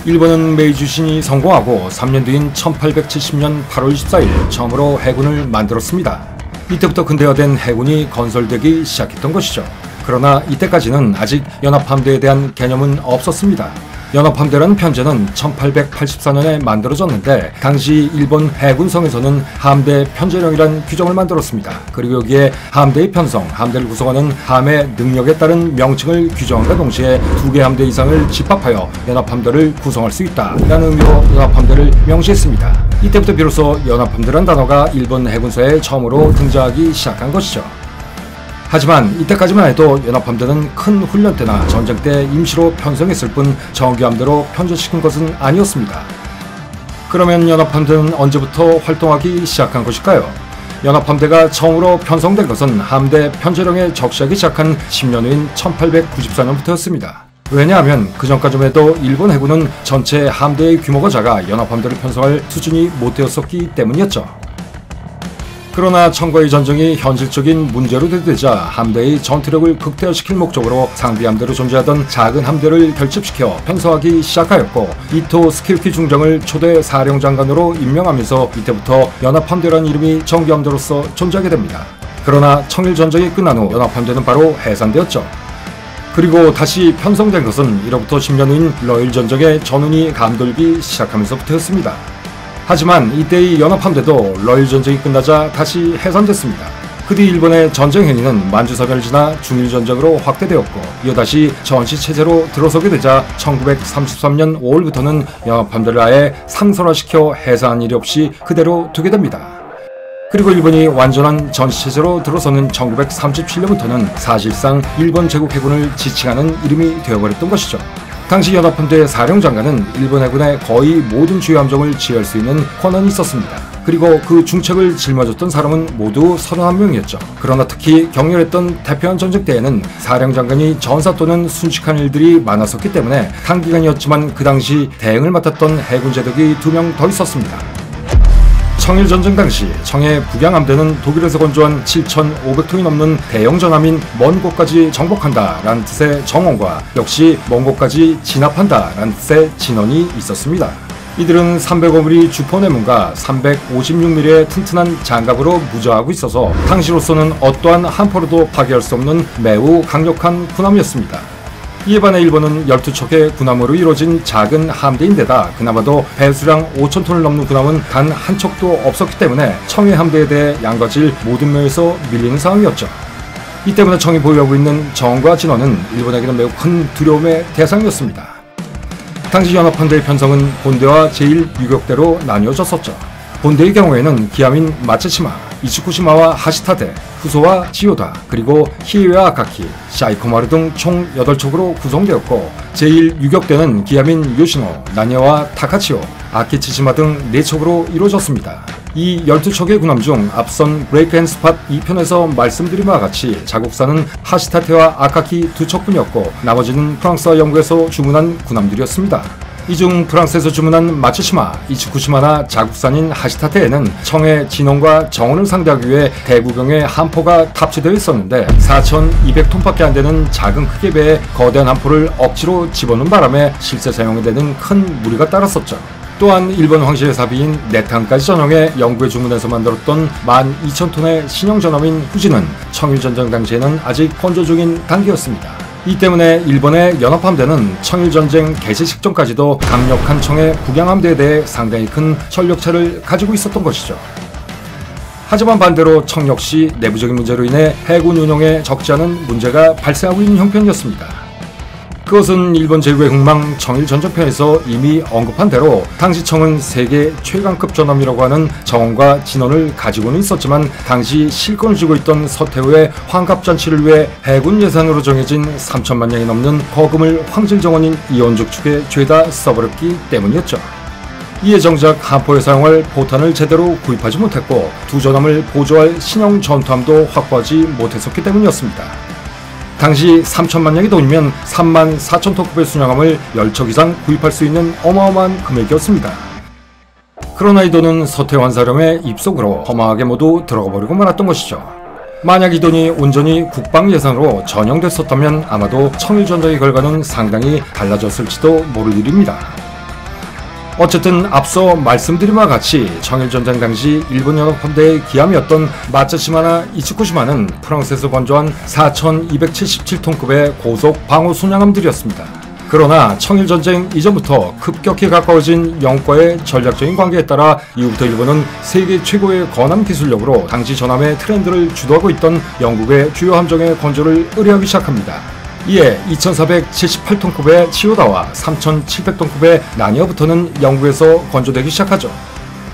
일본은 메이주신이 성공하고 3년 뒤인 1870년 8월 24일 처음으로 해군을 만들었습니다. 이때부터 근대화된 해군이 건설되기 시작했던 것이죠. 그러나 이때까지는 아직 연합함대에 대한 개념은 없었습니다. 연합함대라는 편제는 1884년에 만들어졌는데 당시 일본 해군성에서는 함대 편제령이란 규정을 만들었습니다. 그리고 여기에 함대의 편성, 함대를 구성하는 함의 능력에 따른 명칭을 규정함과 동시에 2개 함대 이상을 집합하여 연합함대를 구성할 수 있다라는 의미로 연합함대를 명시했습니다. 이때부터 비로소 연합함대라는 단어가 일본 해군서에 처음으로 등장하기 시작한 것이죠. 하지만 이때까지만 해도 연합함대는 큰 훈련 때나 전쟁 때 임시로 편성했을 뿐 정규함대로 편제시킨 것은 아니었습니다. 그러면 연합함대는 언제부터 활동하기 시작한 것일까요? 연합함대가 처음으로 편성된 것은 함대 편제령에 적시하기 시작한 10년 후인 1894년부터였습니다. 왜냐하면 그 전까지만 해도 일본 해군은 전체 함대의 규모가 작아 연합함대를 편성할 수준이 못 되었었기 때문이었죠. 그러나 청과의 전쟁이 현실적인 문제로 대두되자 함대의 전투력을 극대화시킬 목적으로 상비 함대로 존재하던 작은 함대를 결집시켜 편성하기 시작하였고 이토 스키우키 중정을 초대 사령장관으로 임명하면서 이때부터 연합함대라는 이름이 정규함대로서 존재하게 됩니다. 그러나 청일전쟁이 끝난 후 연합함대는 바로 해산되었죠. 그리고 다시 편성된 것은 이로부터 10년 후인 러일전쟁의 전운이 감돌기 시작하면서부터였습니다. 하지만 이때의 연합함대도 러일전쟁이 끝나자 다시 해산됐습니다. 그 뒤 일본의 전쟁 행위는 만주사변을 지나 중일전쟁으로 확대되었고 이어 다시 전시체제로 들어서게 되자 1933년 5월부터는 연합함대를 아예 상설화시켜 해산한 일이 없이 그대로 두게 됩니다. 그리고 일본이 완전한 전시체제로 들어서는 1937년부터는 사실상 일본 제국해군을 지칭하는 이름이 되어버렸던 것이죠. 당시 연합함대 사령장관은 일본 해군의 거의 모든 주요 함정을 지휘할 수 있는 권한이 있었습니다. 그리고 그 중책을 짊어졌던 사람은 모두 31명이었죠. 그러나 특히 격렬했던 태평양 전쟁 때에는 사령장관이 전사 또는 순직한 일들이 많았었기 때문에 단기간이었지만 그 당시 대응을 맡았던 해군 제독이 2명 더 있었습니다. 청일전쟁 당시 청해 북양함대는 독일에서 건조한 7,500톤이 넘는 대형 전함인 먼 곳까지 정복한다 라는 뜻의 정원과 역시 먼 곳까지 진압한다 라는 뜻의 진원이 있었습니다. 이들은 305mm 주포내문과 356mm의 튼튼한 장갑으로 무장하고 있어서 당시로서는 어떠한 함포로도 파괴할 수 없는 매우 강력한 군함이었습니다. 이에 반해 일본은 12척의 군함으로 이루어진 작은 함대인데다 그나마도 배수량 5,000톤을 넘는 군함은 단 한 척도 없었기 때문에 청해 함대에 대해 양과 질 모든 면에서 밀리는 상황이었죠. 이 때문에 청이 보유하고 있는 정과 진원은 일본에게는 매우 큰 두려움의 대상이었습니다. 당시 연합함대의 편성은 본대와 제1유격대로 나뉘어졌었죠. 본대의 경우에는 기함인 마츠시마, 이츠쿠시마와 하시타대, 후소와 지요다, 그리고 히에와 아카키, 사이코마루 등 총 8척으로 구성되었고 제1유격대는 기함인 요시노, 나니와 타카치오, 아키치시마 등 4척으로 이루어졌습니다. 이 12척의 군함 중 앞선 브레이크 앤 스팟 2편에서 말씀드린 바와 같이 자국사는 하시타테와 아카키 2척뿐이었고 나머지는 프랑스와 영국에서 주문한 군함들이었습니다. 이 중 프랑스에서 주문한 마츠시마, 이츠쿠시마나 자국산인 하시타테에는 청해 진원과 정원을 상대하기 위해 대구경의 함포가 탑재되어 있었는데 4,200톤밖에 안 되는 작은 크기의 배에 거대한 함포를 억지로 집어넣은 바람에 실제 사용에 되는 큰 무리가 따랐었죠. 또한 일본 황실의 사비인 네탄까지 전용해 영국에 주문해서 만들었던 12,000톤의 신형 전함인 후지는 청일전쟁 당시에는 아직 건조 중인 단계였습니다. 이 때문에 일본의 연합함대는 청일전쟁 개시 직전까지도 강력한 청해 북양함대에 대해 상당히 큰 전력차를 가지고 있었던 것이죠. 하지만 반대로 청 역시 내부적인 문제로 인해 해군 운용에 적지 않은 문제가 발생하고 있는 형편이었습니다. 그것은 일본 제국의 흥망 청일전쟁편에서 이미 언급한 대로 당시 청은 세계 최강급 전함이라고 하는 정원과 진원을 가지고는 있었지만 당시 실권을 쥐고 있던 서태후의 환갑잔치를 위해 해군 예산으로 정해진 3천만 년이 넘는 거금을 황질정원인 이원죽 측에 죄다 써버렸기 때문이었죠. 이에 정작 함포에 사용할 포탄을 제대로 구입하지 못했고 두 전함을 보조할 신형 전투함도 확보하지 못했었기 때문이었습니다. 당시 3천만 량의 돈이면 34,000톤급의 순양함을 10척 이상 구입할 수 있는 어마어마한 금액이었습니다. 그러나 이 돈은 서태후 한사령의 입속으로 허망하게 모두 들어가 버리고 말았던 것이죠. 만약 이 돈이 온전히 국방 예산으로 전용됐었다면 아마도 청일전쟁의 결과는 상당히 달라졌을지도 모를 일입니다. 어쨌든 앞서 말씀드린 바와 같이 청일전쟁 당시 일본 연합함대의 기함이었던 마츠시마나 이츠쿠시마는 프랑스에서 건조한 4277톤급의 고속 방호 순양함들이었습니다. 그러나 청일전쟁 이전부터 급격히 가까워진 영국과의 전략적인 관계에 따라 이후부터 일본은 세계 최고의 건함 기술력으로 당시 전함의 트렌드를 주도하고 있던 영국의 주요 함정의 건조를 의뢰하기 시작합니다. 이에 2478톤급의 치오다와 3700톤급의 나니어부터는 영국에서 건조되기 시작하죠.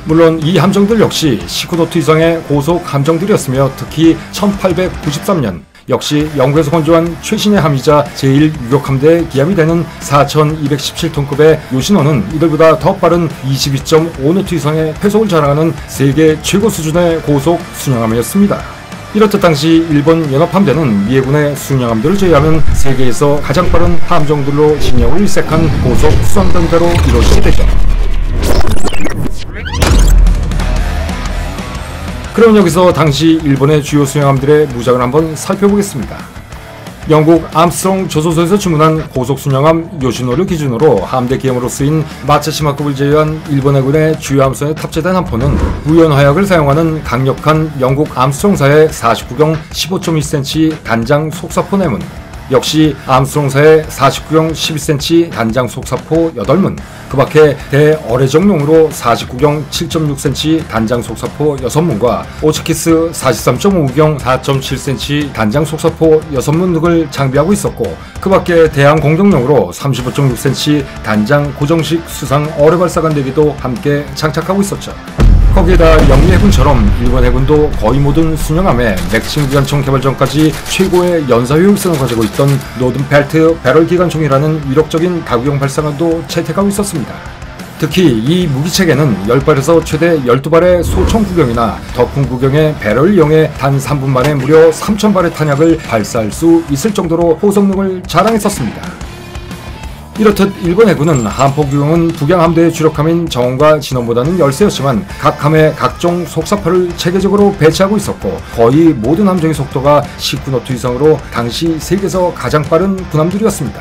물론 이 함정들 역시 19노트 이상의 고속 함정들이었으며 특히 1893년 역시 영국에서 건조한 최신의 함이자 제1유격함대의 기함이 되는 4217톤급의 요시노는 이들보다 더 빠른 22.5노트 이상의 회속을 자랑하는 세계 최고 수준의 고속 순양함이었습니다. 이렇듯 당시 일본 연합함대는 미해군의 순양함들을 제외하면 세계에서 가장 빠른 함정들로 진영을 일색한 고속 수상단대로 이루어지게 되죠. 그럼 여기서 당시 일본의 주요 순양함들의 무장을 한번 살펴보겠습니다. 영국 암스트롱 조소서에서 주문한 고속 순양함 요시노를 기준으로 함대 기함으로 쓰인 마츠시마급을 제외한 일본 해군의 주요 함선에 탑재된 함포는 무연 화약을 사용하는 강력한 영국 암스트롱사의 49경 15.1cm 단장 속사포 4문, 역시 암스트롱사의 49경 12cm 단장 속사포 8문, 그 밖에 대어뢰정용으로 49경 7.6cm 단장 속사포 6문과 오츠키스 43.5경 4.7cm 단장 속사포 6문 등을 장비하고 있었고, 그 밖에 대항 공격용으로 35.6cm 단장 고정식 수상 어뢰발사관 4기도 함께 장착하고 있었죠. 거기에다 영미 해군처럼 일본 해군도 거의 모든 순양함에 맥심 기관총 개발 전까지 최고의 연사 효율성을 가지고 있던 노든펠트 배럴 기관총이라는 위력적인 다구형 발사관도 채택하고 있었습니다. 특히 이 무기체계는 10발에서 최대 12발의 소총 구경이나 덕훈 구경의 배럴을 이용해 단 3분 만에 무려 3000발의 탄약을 발사할 수 있을 정도로 호성능을 자랑했었습니다. 이렇듯 일본 해군은 함포 규형은 북양 함대의 주력함인 정원과 진원보다는 열세였지만 각 함에 각종 속사포를 체계적으로 배치하고 있었고, 거의 모든 함정의 속도가 19노트 이상으로 당시 세계에서 가장 빠른 군함들이었습니다.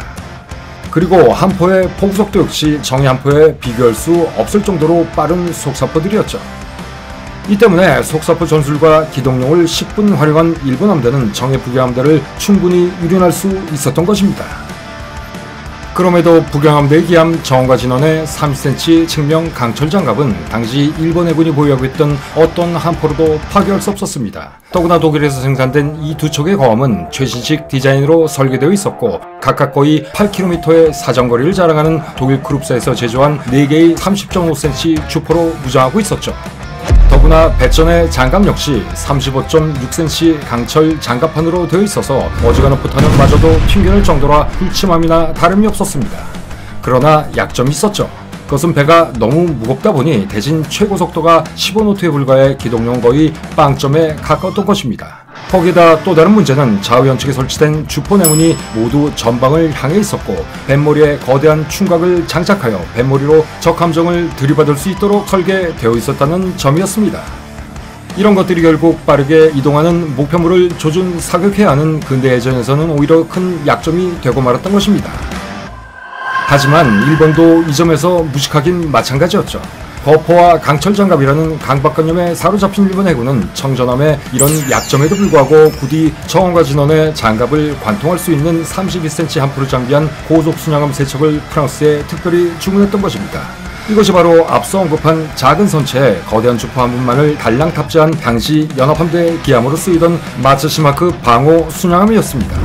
그리고 함포의 포구속도 역시 정예 함포에 비교할 수 없을 정도로 빠른 속사포들이었죠. 이 때문에 속사포 전술과 기동용을 10분 활용한 일본 함대는 정예 북양 함대를 충분히 유린할 수 있었던 것입니다. 그럼에도 북양함대의 기함 정원과 진원의 30cm 측면 강철 장갑은 당시 일본 해군이 보유하고 있던 어떤 함포로도 파괴할 수 없었습니다. 더구나 독일에서 생산된 이 두 척의 거함은 최신식 디자인으로 설계되어 있었고, 각각 거의 8km의 사정거리를 자랑하는 독일 크룹사에서 제조한 4개의 30.5cm 주포로 무장하고 있었죠. 더구나 배전의 장갑 역시 35.6cm 강철 장갑판으로 되어 있어서 어지간한 포탄은마저도 튕겨낼 정도라 훌침함이나 다름이 없었습니다. 그러나 약점이 있었죠. 그것은 배가 너무 무겁다 보니 대신 최고 속도가 15노트에 불과해 기동용 거의 빵점에 가까웠던 것입니다. 거기다 또 다른 문제는 좌우연측에 설치된 주포 내문이 모두 전방을 향해 있었고, 뱃머리에 거대한 충각을 장착하여 뱃머리로 적 함정을 들이받을 수 있도록 설계되어 있었다는 점이었습니다. 이런 것들이 결국 빠르게 이동하는 목표물을 조준 사격해야 하는 근대 해전에서는 오히려 큰 약점이 되고 말았던 것입니다. 하지만 일본도 이 점에서 무식하긴 마찬가지였죠. 거포와 강철 장갑이라는 강박관념에 사로잡힌 일본 해군은 청전함의 이런 약점에도 불구하고 부디 정원과 진원의 장갑을 관통할 수 있는 32cm 함포를 장비한 고속 순양함 3척을 프랑스에 특별히 주문했던 것입니다. 이것이 바로 앞서 언급한 작은 선체에 거대한 주포 한 분만을 달랑 탑재한 당시 연합함대 기함으로 쓰이던 마츠시마급 방호 순양함이었습니다.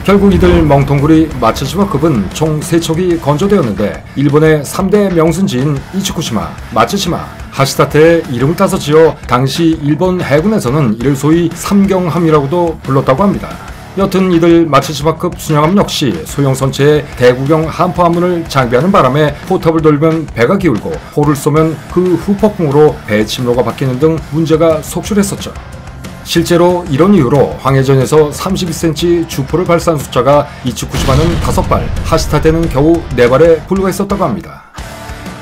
결국 이들 멍텅구리 마츠시마급은 총 3척이 건조되었는데, 일본의 3대 명순지인 이츠쿠시마, 마츠시마, 하시타테의 이름을 따서 지어 당시 일본 해군에서는 이를 소위 삼경함이라고도 불렀다고 합니다. 여튼 이들 마츠시마급 순양함 역시 소형 선체에 대구경 함포 함문을 장비하는 바람에 포탑을 돌면 배가 기울고 포를 쏘면 그 후폭풍으로 배 침로가 바뀌는 등 문제가 속출했었죠. 실제로 이런 이유로 황해전에서 32cm 주포를 발사한 숫자가 이츠쿠시마는 5발, 하시타테는 겨우 4발에 불과했었다고 합니다.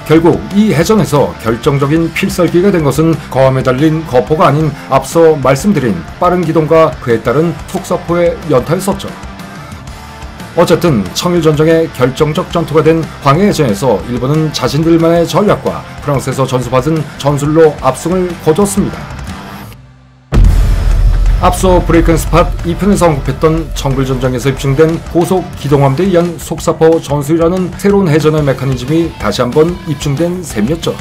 결국 이 해전에서 결정적인 필살기가 된 것은 거함에 달린 거포가 아닌 앞서 말씀드린 빠른 기동과 그에 따른 속사포의 연타였었죠. 어쨌든 청일전쟁의 결정적 전투가 된 황해해전에서 일본은 자신들만의 전략과 프랑스에서 전수받은 전술로 압승을 거두었습니다. 앞서 브레이큰 스팟 2편에서 언급했던 청글전쟁에서 입증된 고속 기동함대에 의한 속사포 전술이라는 새로운 해전의 메커니즘이 다시 한번 입증된 셈이었죠.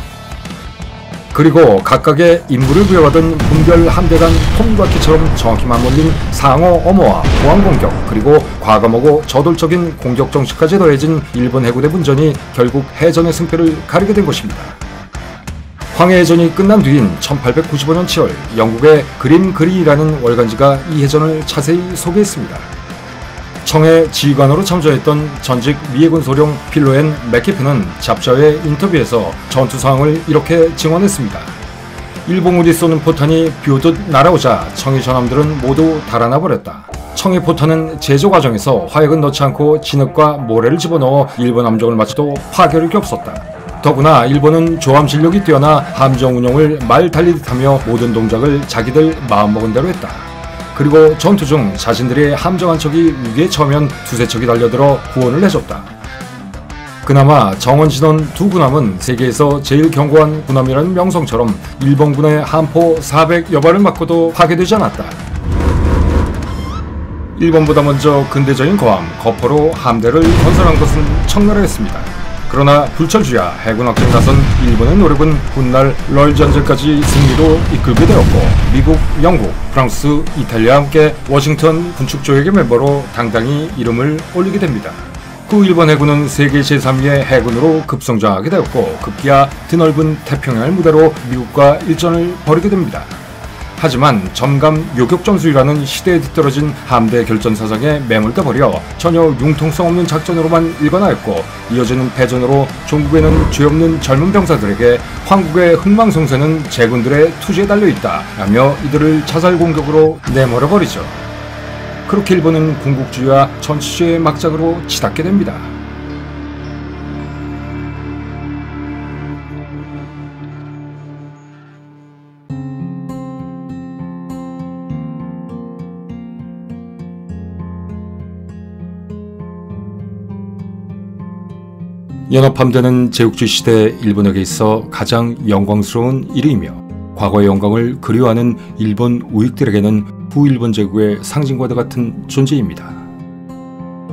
그리고 각각의 임무를 부여받은 분별 함대 간 톱니바퀴처럼 정확히 맞물린 상어 엄호와 보안 공격, 그리고 과감하고 저돌적인 공격 정신까지 더해진 일본 해군의 분전이 결국 해전의 승패를 가리게 된 것입니다. 황해해전이 끝난 뒤인 1895년 7월 영국의 그림 그리라는 월간지가 이 해전을 자세히 소개했습니다. 청해 지휘관으로 참전했던 전직 미해군 소령 필로앤 맥키프는 잡자의 인터뷰에서 전투 상황을 이렇게 증언했습니다. 일본군이 쏘는 포탄이 비오듯 날아오자 청해 전함들은 모두 달아나 버렸다. 청해 포탄은 제조 과정에서 화약은 넣지 않고 진흙과 모래를 집어넣어 일본 함정을 맞춰도 파괴력이 없었다. 더구나 일본은 조함 실력이 뛰어나 함정 운용을 말 달리듯 하며 모든 동작을 자기들 마음먹은 대로 했다. 그리고 전투 중 자신들의 함정 한 척이 위기에 처하면 두세 척이 달려들어 구원을 해줬다. 그나마 정원진원 두 군함은 세계에서 제일 견고한 군함이라는 명성처럼 일본군의 함포 400여 발을 맞고도 파괴되지 않았다. 일본보다 먼저 근대적인 거함 거포로 함대를 건설한 것은 청나라였습니다. 그러나 불철주야 해군 확장에 나선 일본의 노력은 훗날 러일 전쟁까지 승리로 이끌게 되었고, 미국, 영국, 프랑스, 이탈리아와 함께 워싱턴 군축 조약의 멤버로 당당히 이름을 올리게 됩니다. 그 일본 해군은 세계 제3위의 해군으로 급성장하게 되었고, 급기야 드넓은 태평양을 무대로 미국과 일전을 벌이게 됩니다. 하지만 점감 요격전술이라는 시대에 뒤떨어진 함대 결전사상에 매몰돼 버려 전혀 융통성 없는 작전으로만 일관하였고, 이어지는 패전으로 종국에는 죄 없는 젊은 병사들에게 황국의 흥망성쇠는 제군들의 투지에 달려있다 라며 이들을 자살 공격으로 내몰아 버리죠. 그렇게 일본은 군국주의와 전치주의의 막장으로 치닫게 됩니다. 연합함대는 제국주의 시대 일본에게 있어 가장 영광스러운 일이며, 과거의 영광을 그리워하는 일본 우익들에게는 후일본 제국의 상징과도 같은 존재입니다.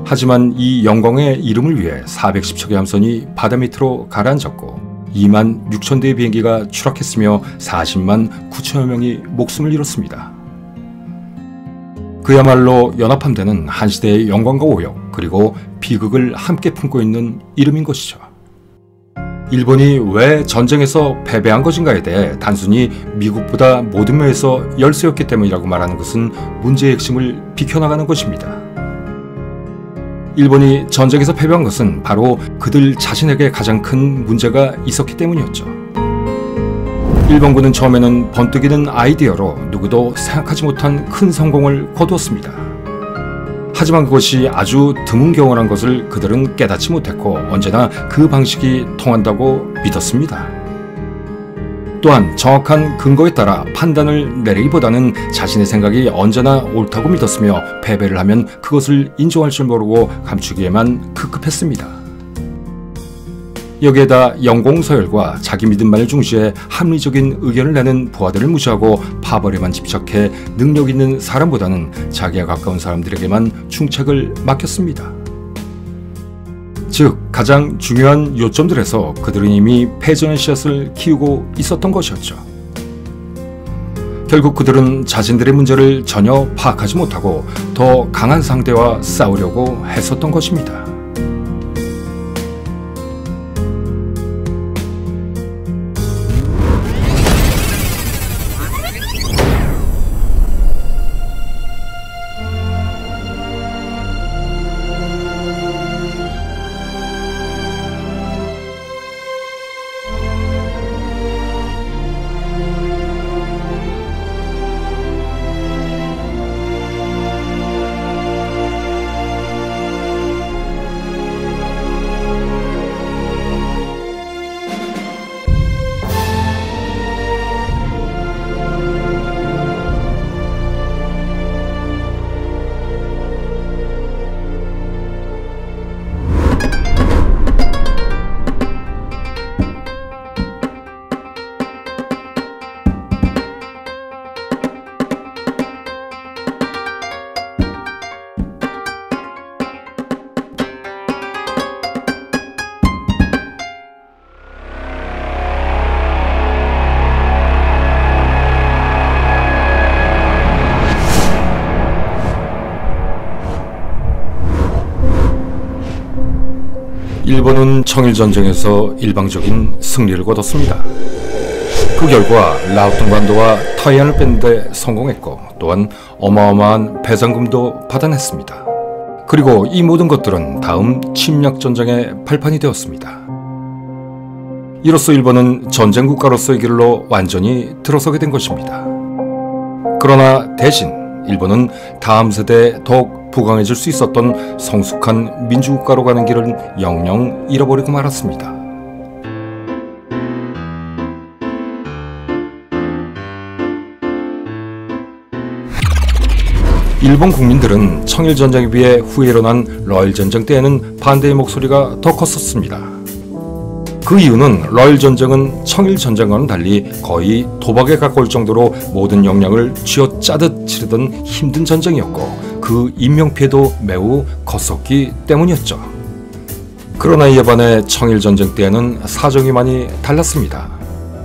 하지만 이 영광의 이름을 위해 410척의 함선이 바다 밑으로 가라앉았고 2만 6천 대의 비행기가 추락했으며 40만 9천여 명이 목숨을 잃었습니다. 그야말로 연합함대는 한 시대의 영광과 오역, 그리고 비극을 함께 품고 있는 이름인 것이죠. 일본이 왜 전쟁에서 패배한 것인가에 대해 단순히 미국보다 모든 면에서 열세였기 때문이라고 말하는 것은 문제의 핵심을 비켜나가는 것입니다. 일본이 전쟁에서 패배한 것은 바로 그들 자신에게 가장 큰 문제가 있었기 때문이었죠. 일본군은 처음에는 번뜩이는 아이디어로 누구도 생각하지 못한 큰 성공을 거두었습니다. 하지만 그것이 아주 드문 경우란 것을 그들은 깨닫지 못했고 언제나 그 방식이 통한다고 믿었습니다. 또한 정확한 근거에 따라 판단을 내리기보다는 자신의 생각이 언제나 옳다고 믿었으며 패배를 하면 그것을 인정할 줄 모르고 감추기에만 급급했습니다. 여기에다 영공서열과 자기 믿음만을 중시해 합리적인 의견을 내는 부하들을 무시하고 파벌에만 집착해 능력 있는 사람보다는 자기와 가까운 사람들에게만 충책을 맡겼습니다. 즉 가장 중요한 요점들에서 그들은 이미 패전의 씨앗을 키우고 있었던 것이었죠. 결국 그들은 자신들의 문제를 전혀 파악하지 못하고 더 강한 상대와 싸우려고 했었던 것입니다. 일본은 청일전쟁에서 일방적인 승리를 거뒀습니다. 그 결과 라오뚱관도와 타이안을 뺀 데 성공했고 또한 어마어마한 배상금도 받아냈습니다. 그리고 이 모든 것들은 다음 침략전쟁의 발판이 되었습니다. 이로써 일본은 전쟁국가로서의 길로 완전히 들어서게 된 것입니다. 그러나 대신 일본은 다음 세대에 더욱 부강해질 수 있었던 성숙한 민주국가로 가는 길을 영영 잃어버리고 말았습니다. 일본 국민들은 청일전쟁에 비해 후에 일어난 러일전쟁 때에는 반대의 목소리가 더 컸었습니다. 그 이유는 러일전쟁은 청일전쟁과는 달리 거의 도박에 가까울 정도로 모든 역량을 쥐어짜듯 치르던 힘든 전쟁이었고 그 인명피해도 매우 컸었기 때문이었죠. 그러나 이에 반해 청일전쟁 때에는 사정이 많이 달랐습니다.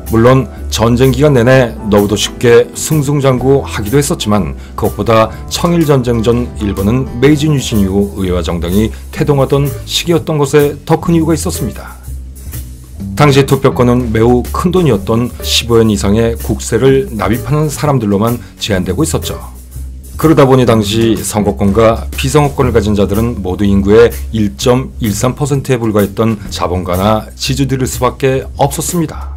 물론 전쟁 기간 내내 너무도 쉽게 승승장구하기도 했었지만 그것보다 청일전쟁 전 일본은 메이지 유신 이후 의회와 정당이 태동하던 시기였던 것에 더 큰 이유가 있었습니다. 당시 투표권은 매우 큰 돈이었던 15연 이상의 국세를 납입하는 사람들로만 제한되고 있었죠. 그러다 보니 당시 선거권과 비선거권을 가진 자들은 모두 인구의 1.13%에 불과했던 자본가나 지주들일 수밖에 없었습니다.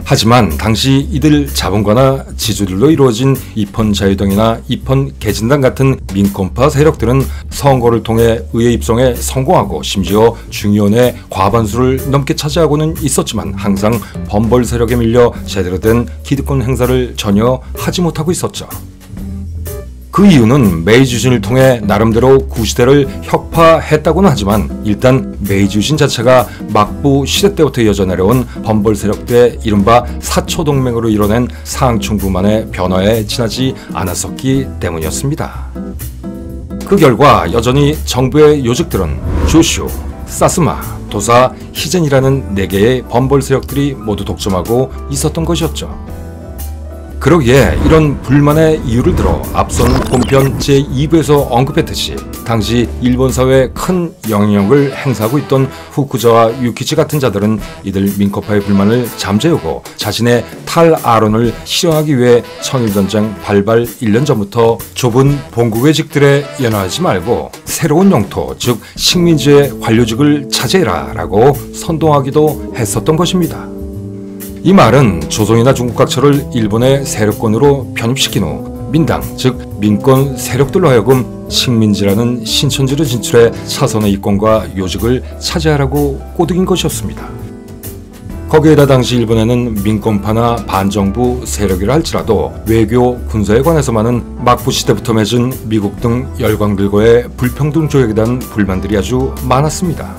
하지만 당시 이들 자본가나 지주들로 이루어진 입헌자유당이나 입헌개진당 같은 민권파 세력들은 선거를 통해 의회 입성에 성공하고 심지어 중의원의 과반수를 넘게 차지하고는 있었지만 항상 범벌 세력에 밀려 제대로 된 기득권 행사를 전혀 하지 못하고 있었죠. 그 이유는 메이지 유신을 통해 나름대로 구시대를 혁파했다고는 하지만 일단 메이지 유신 자체가 막부 시대 때부터 이어져 내려온 범벌 세력들의 이른바 사초동맹으로 이뤄낸 상층부만의 변화에 지나지 않았었기 때문이었습니다. 그 결과 여전히 정부의 요직들은 주슈, 사스마, 도사, 히젠이라는 4개의 범벌 세력들이 모두 독점하고 있었던 것이었죠. 그러기에 이런 불만의 이유를 들어 앞선 본편 제2부에서 언급했듯이 당시 일본 사회에 큰 영향력을 행사하고 있던 후쿠자와 유키치 같은 자들은 이들 민코파의 불만을 잠재우고 자신의 탈아론을 실현하기 위해 청일전쟁 발발 1년 전부터 좁은 본국의 직들에 연연하지 말고 새로운 영토 즉 식민지의 관료직을 차지해라 라고 선동하기도 했었던 것입니다. 이 말은 조선이나 중국 각처를 일본의 세력권으로 편입시킨 후 민당, 즉 민권 세력들로 하여금 식민지라는 신천지로 진출해 차선의 이권과 요직을 차지하라고 꼬드긴 것이었습니다. 거기에다 당시 일본에는 민권파나 반정부 세력이라 할지라도 외교, 군사에 관해서만은 막부 시대부터 맺은 미국 등 열강들과의 불평등 조약에 대한 불만들이 아주 많았습니다.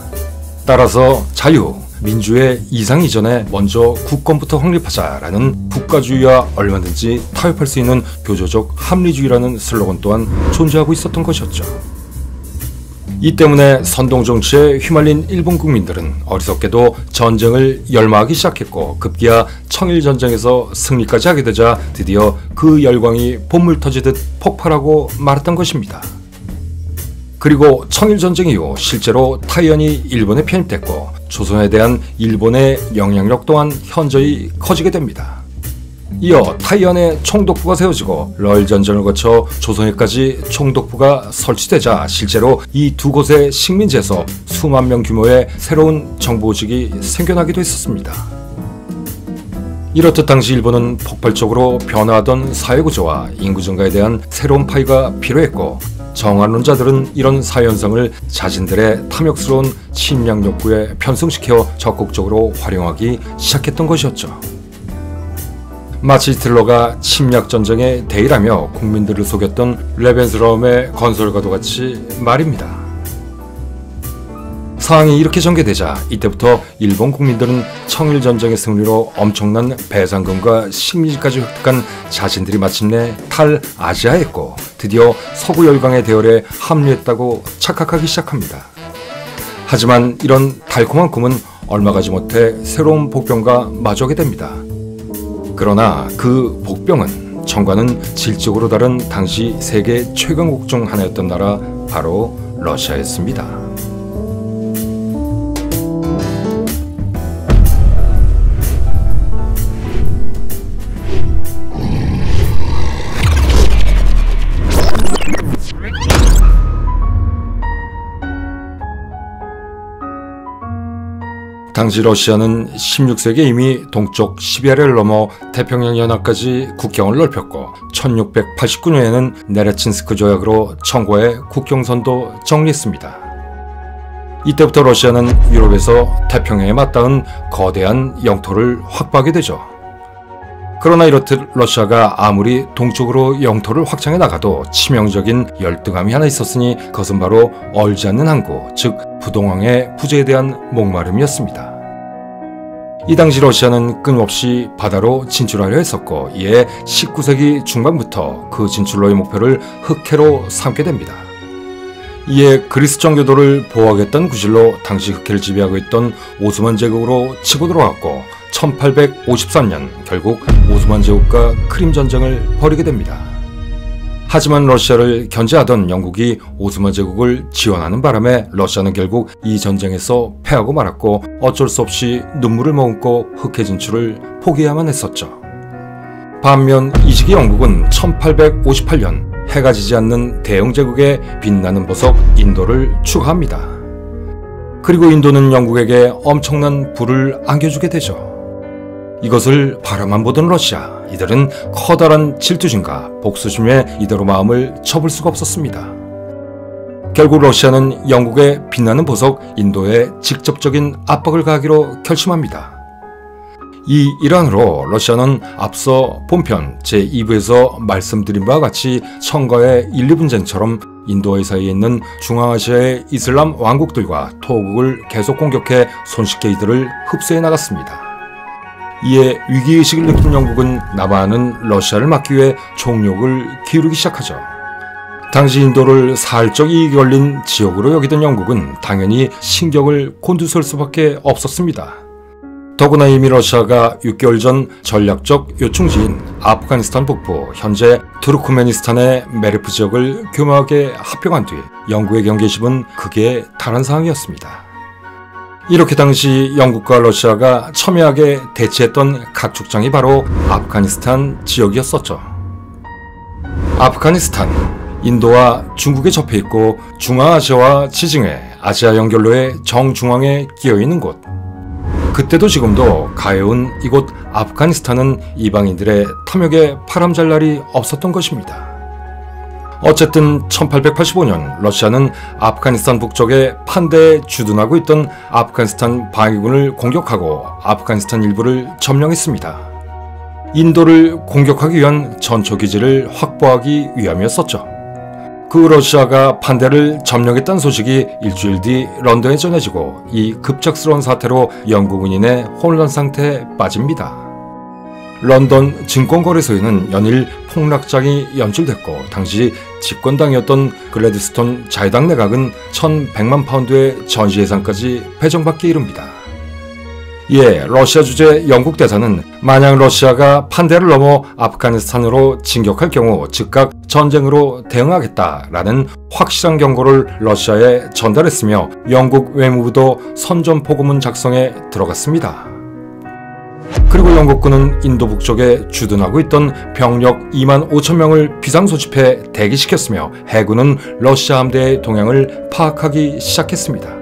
따라서 자유, 민주의 이상 이전에 먼저 국권부터 확립하자라는 국가주의와 얼마든지 타협할 수 있는 교조적 합리주의라는 슬로건 또한 존재하고 있었던 것이었죠. 이 때문에 선동정치에 휘말린 일본 국민들은 어리석게도 전쟁을 열망하기 시작했고 급기야 청일전쟁에서 승리까지 하게 되자 드디어 그 열광이 봇물 터지듯 폭발하고 말았던 것입니다. 그리고 청일전쟁 이후 실제로 타이완이 일본에 편입됐고 조선에 대한 일본의 영향력 또한 현저히 커지게 됩니다. 이어 타이완에 총독부가 세워지고 러일전쟁을 거쳐 조선에까지 총독부가 설치되자 실제로 이 두 곳의 식민지에서 수만 명 규모의 새로운 정보직이 생겨나기도 했었습니다. 이렇듯 당시 일본은 폭발적으로 변화하던 사회구조와 인구 증가에 대한 새로운 파이가 필요했고 정한론자들은 이런 사회현상을 자신들의 탐욕스러운 침략 욕구에 편승시켜 적극적으로 활용하기 시작했던 것이었죠. 마치 히틀러가 침략전쟁의 대의라며 국민들을 속였던 레벤스라움의 건설과도 같이 말입니다. 상황이 이렇게 전개되자 이때부터 일본 국민들은 청일전쟁의 승리로 엄청난 배상금과 식민지까지 획득한 자신들이 마침내 탈아시아했고 드디어 서구 열강의 대열에 합류했다고 착각하기 시작합니다. 하지만 이런 달콤한 꿈은 얼마 가지 못해 새로운 복병과 마주하게 됩니다. 그러나 그 복병은 정과는 질적으로 다른 당시 세계 최강국 중 하나였던 나라 바로 러시아였습니다. 당시 러시아는 16세기에 이미 동쪽 시베리아를 넘어 태평양 연안까지 국경을 넓혔고 1689년에는 네레친스크 조약으로 청과의 국경선도 정리했습니다. 이때부터 러시아는 유럽에서 태평양에 맞닿은 거대한 영토를 확보하게 되죠. 그러나 이렇듯 러시아가 아무리 동쪽으로 영토를 확장해 나가도 치명적인 열등함이 하나 있었으니 그것은 바로 얼지 않는 항구, 즉 부동항의 부재에 대한 목마름이었습니다. 이 당시 러시아는 끊임없이 바다로 진출하려 했었고 이에 19세기 중반부터 그 진출로의 목표를 흑해로 삼게 됩니다. 이에 그리스 정교도를 보호하겠다는 구실로 당시 흑해를 지배하고 있던 오스만 제국으로 치고 들어갔고 1853년 결국 오스만 제국과 크림 전쟁을 벌이게 됩니다. 하지만 러시아를 견제하던 영국이 오스만 제국을 지원하는 바람에 러시아는 결국 이 전쟁에서 패하고 말았고 어쩔 수 없이 눈물을 머금고 흑해 진출을 포기해야만 했었죠. 반면 이 시기 영국은 1858년 해가 지지 않는 대영 제국의 빛나는 보석 인도를 추가합니다. 그리고 인도는 영국에게 엄청난 부를 안겨주게 되죠. 이것을 바라만 보던 러시아, 이들은 커다란 질투심과 복수심에 이대로 마음을 접을 수가 없었습니다. 결국 러시아는 영국의 빛나는 보석 인도에 직접적인 압박을 가하기로 결심합니다. 이 일환으로 러시아는 앞서 본편 제2부에서 말씀드린 바와 같이 청과의 1, 2분쟁처럼 인도의 사이에 있는 중앙아시아의 이슬람 왕국들과 토호국을 계속 공격해 손쉽게 이들을 흡수해 나갔습니다. 이에 위기의식을 느낀 영국은 남아하는 러시아를 막기 위해 총력을 기울이기 시작하죠. 당시 인도를 사활적 이익이 걸린 지역으로 여기던 영국은 당연히 신경을 곤두설 수밖에 없었습니다. 더구나 이미 러시아가 6개월 전 전략적 요충지인 아프가니스탄 북부 현재 투르크메니스탄의 메르프 지역을 교묘하게 합병한 뒤 영국의 경계심은 극에 달한 상황이었습니다. 이렇게 당시 영국과 러시아가 첨예하게 대치했던 각축장이 바로 아프가니스탄 지역이었었죠. 아프가니스탄, 인도와 중국에 접해 있고 중앙아시아와 지중해, 아시아 연결로의 정중앙에 끼어 있는 곳. 그때도 지금도 가해온 이곳 아프가니스탄은 이방인들의 탐욕에 파람잘 날이 없었던 것입니다. 어쨌든 1885년 러시아는 아프가니스탄 북쪽에 판대에 주둔하고 있던 아프가니스탄 방위군을 공격하고 아프가니스탄 일부를 점령했습니다. 인도를 공격하기 위한 전초기지를 확보하기 위함이었었죠. 그 러시아가 판대를 점령했다는 소식이 일주일 뒤 런던에 전해지고 이 급작스러운 사태로 영국인의 혼란 상태에 빠집니다. 런던 증권거래소에는 연일 폭락장이 연출됐고 당시 집권당이었던 글래디스톤 자유당 내각은 1100만 파운드의 전시 예산까지 배정받기 이릅니다. 이에 러시아 주재 영국 대사는 만약 러시아가 판대를 넘어 아프가니스탄으로 진격할 경우 즉각 전쟁으로 대응하겠다라는 확실한 경고를 러시아에 전달했으며 영국 외무부도 선전포고문 작성에 들어갔습니다. 그리고 영국군은 인도 북쪽에 주둔하고 있던 병력 2만 5천 명을 비상소집해 대기시켰으며 해군은 러시아 함대의 동향을 파악하기 시작했습니다.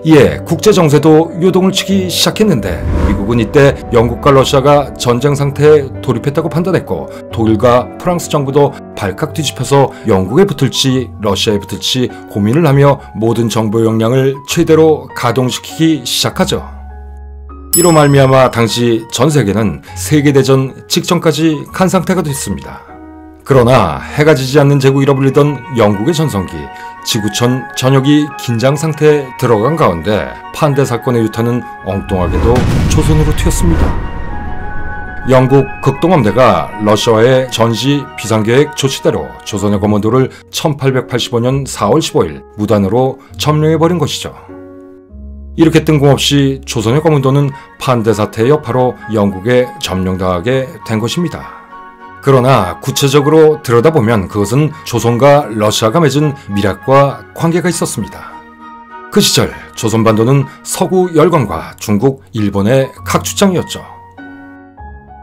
이에 국제정세도 요동을 치기 시작했는데 미국은 이때 영국과 러시아가 전쟁 상태에 돌입했다고 판단했고 독일과 프랑스 정부도 발칵 뒤집혀서 영국에 붙을지 러시아에 붙을지 고민을 하며 모든 정보 역량을 최대로 가동시키기 시작하죠. 이로 말미암아 당시 전 세계는 세계대전 직전까지 간 상태가 됐습니다. 그러나 해가 지지 않는 제국이라 불리던 영국의 전성기, 지구촌 전역이 긴장 상태에 들어간 가운데 판대 사건의 유탄은 엉뚱하게도 조선으로 튀었습니다. 영국 극동함대가 러시아와의 전시 비상계획 조치대로 조선의 거만도를 1885년 4월 15일 무단으로 점령해버린 것이죠. 이렇게 뜬금없이 조선의 거만도는 판대 사태의 여파로 영국에 점령당하게 된 것입니다. 그러나 구체적으로 들여다보면 그것은 조선과 러시아가 맺은 밀약과 관계가 있었습니다. 그 시절 조선반도는 서구 열강과 중국, 일본의 각축장이었죠.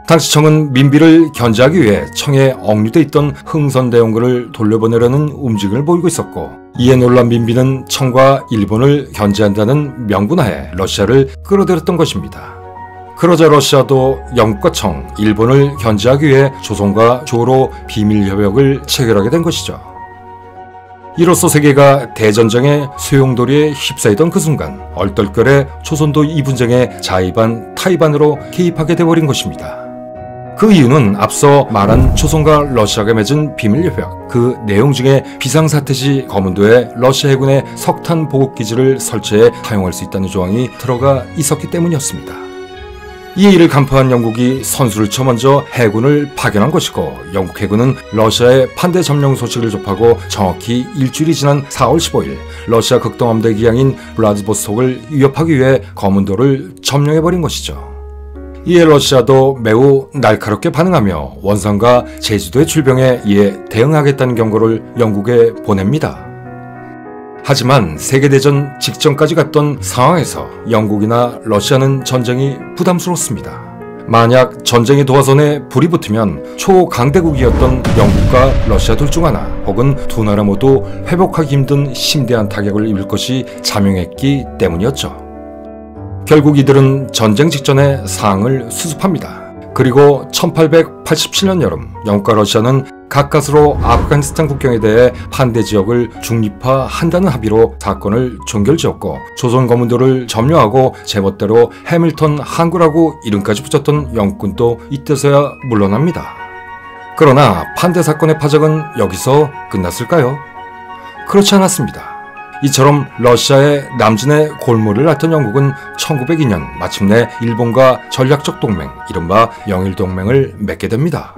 당시 청은 민비를 견제하기 위해 청에 억류돼 있던 흥선대원군을 돌려보내려는 움직임을 보이고 있었고, 이에 놀란 민비는 청과 일본을 견제한다는 명분하에 러시아를 끌어들였던 것입니다. 그러자 러시아도 영국과 청, 일본을 견제하기 위해 조선과 조로 비밀협약을 체결하게 된 것이죠. 이로써 세계가 대전쟁의 소용돌이에 휩싸이던 그 순간 얼떨결에 조선도 이 분쟁에 자의반 타의반으로 개입하게 돼버린 것입니다. 그 이유는 앞서 말한 조선과 러시아가 맺은 비밀협약, 그 내용 중에 비상사태시 거문도에 러시아 해군의 석탄 보급기지를 설치해 사용할 수 있다는 조항이 들어가 있었기 때문이었습니다. 이 일을 간파한 영국이 선수를 쳐 먼저 해군을 파견한 것이고, 영국 해군은 러시아의 판대 점령 소식을 접하고 정확히 일주일이 지난 4월 15일 러시아 극동함대 기항인 블라디보스톡을 위협하기 위해 거문도를 점령해버린 것이죠. 이에 러시아도 매우 날카롭게 반응하며 원산과 제주도에 출병해 이에 대응하겠다는 경고를 영국에 보냅니다. 하지만 세계대전 직전까지 갔던 상황에서 영국이나 러시아는 전쟁이 부담스럽습니다. 만약 전쟁의 도화선에 불이 붙으면 초강대국이었던 영국과 러시아 둘 중 하나, 혹은 두 나라 모두 회복하기 힘든 심대한 타격을 입을 것이 자명했기 때문이었죠. 결국 이들은 전쟁 직전에 상황을 수습합니다. 그리고 1887년 여름 영국과 러시아는 가까스로 아프가니스탄 국경에 대해 판대 지역을 중립화한다는 합의로 사건을 종결지었고, 조선 거문도를 점령하고 제멋대로 해밀턴 항구라고 이름까지 붙였던 영국군도 이때서야 물러납니다. 그러나 판대 사건의 파장은 여기서 끝났을까요? 그렇지 않았습니다. 이처럼 러시아의 남진의 골몰을 앓던 영국은 1902년 마침내 일본과 전략적 동맹, 이른바 영일동맹을 맺게 됩니다.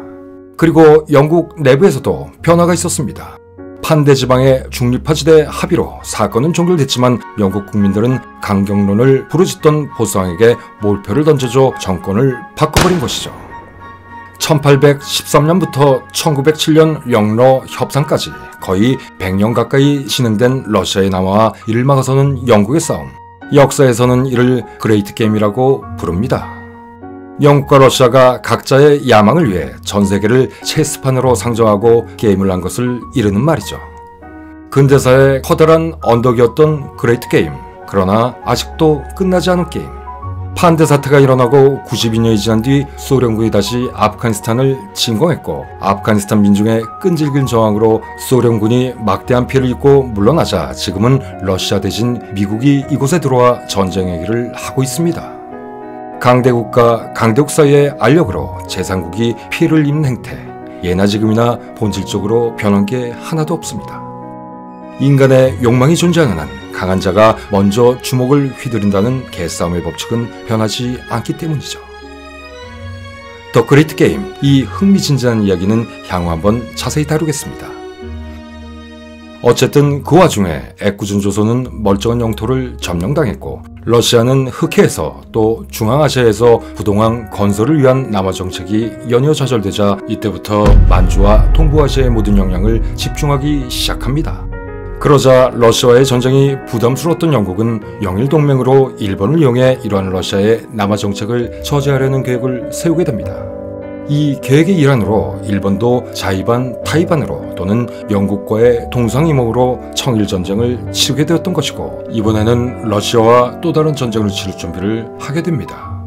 그리고 영국 내부에서도 변화가 있었습니다. 판대 지방의 중립화지대 합의로 사건은 종결됐지만 영국 국민들은 강경론을 부르짖던 보수왕에게 몰표를 던져줘 정권을 바꿔버린 것이죠. 1813년부터 1907년 영러 협상까지 거의 100년 가까이 진행된 러시아의 남하와 이를 막아서는 영국의 싸움, 역사에서는 이를 그레이트 게임이라고 부릅니다. 영국과 러시아가 각자의 야망을 위해 전 세계를 체스판으로 상정하고 게임을 한 것을 이르는 말이죠. 근대사의 커다란 언덕이었던 그레이트 게임, 그러나 아직도 끝나지 않은 게임. 판대 사태가 일어나고 92년이 지난 뒤 소련군이 다시 아프가니스탄을 침공했고, 아프가니스탄 민중의 끈질긴 저항으로 소련군이 막대한 피해를 입고 물러나자 지금은 러시아 대신 미국이 이곳에 들어와 전쟁 얘기를 하고 있습니다. 강대국과 강대국 사이의 알력으로 제3국이 피해를 입는 행태, 예나 지금이나 본질적으로 변한 게 하나도 없습니다. 인간의 욕망이 존재하는 한 강한 자가 먼저 주목을 휘두른다는 개싸움의 법칙은 변하지 않기 때문이죠. 더 그레이트 게임, 이 흥미진진한 이야기는 향후 한번 자세히 다루겠습니다. 어쨌든 그 와중에 애꿎은 조선은 멀쩡한 영토를 점령당했고, 러시아는 흑해에서 또 중앙아시아에서 부동항 건설을 위한 남하 정책이 연이어 좌절되자 이때부터 만주와 동부아시아의 모든 역량을 집중하기 시작합니다. 그러자 러시아와의 전쟁이 부담스러웠던 영국은 영일동맹으로 일본을 이용해 이러한 러시아의 남하 정책을 저지하려는 계획을 세우게 됩니다. 이 계획의 일환으로 일본도 자의반 타의반으로 또는 영국과의 동상이몽으로 청일전쟁을 치르게 되었던 것이고, 이번에는 러시아와 또 다른 전쟁을 치를 준비를 하게 됩니다.